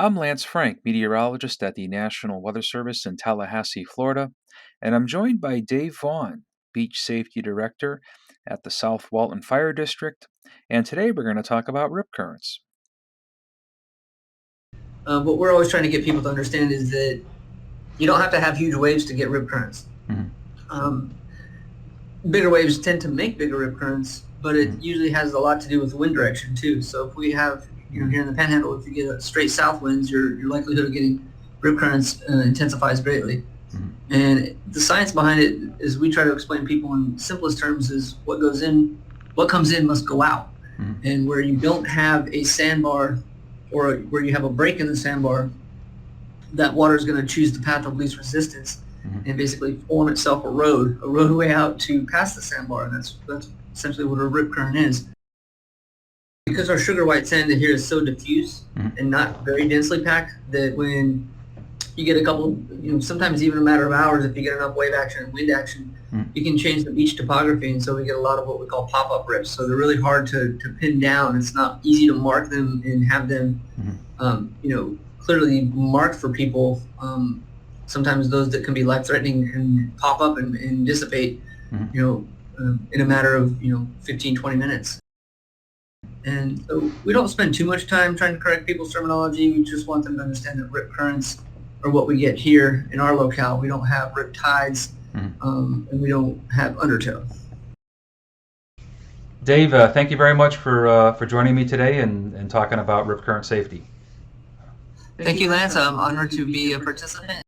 I'm Lance Frank, meteorologist at the National Weather Service in Tallahassee, Florida, and I'm joined by Dave Vaughn, Beach Safety Director at the South Walton Fire District. And today we're going to talk about rip currents. What we're always trying to get people to understand is that you don't have to have huge waves to get rip currents. Bigger waves tend to make bigger rip currents, but it usually has a lot to do with wind direction too. So if we have, here in the Panhandle, if you get a straight south winds, your likelihood of getting rip currents intensifies greatly. And the science behind it is we try to explain to people in simplest terms is what comes in must go out. And where you don't have a sandbar or where you have a break in the sandbar, that water is going to choose the path of least resistance and basically form itself a roadway out to pass the sandbar. And that's essentially what a rip current is. Because our sugar white sand here is so diffuse and not very densely packed, that when you get a couple, sometimes even a matter of hours, if you get enough wave action and wind action, you can change the beach topography, and so we get a lot of what we call pop-up rips. So they're really hard to pin down. It's not easy to mark them and have them, clearly marked for people. Sometimes those that can be life-threatening can pop up and dissipate, in a matter of 15, 20 minutes. And so we don't spend too much time trying to correct people's terminology. We just want them to understand that rip currents are what we get here in our locale. We don't have rip tides, and we don't have undertow. Dave, thank you very much for joining me today and talking about rip current safety. Thank you, Lance. I'm honored to be a participant.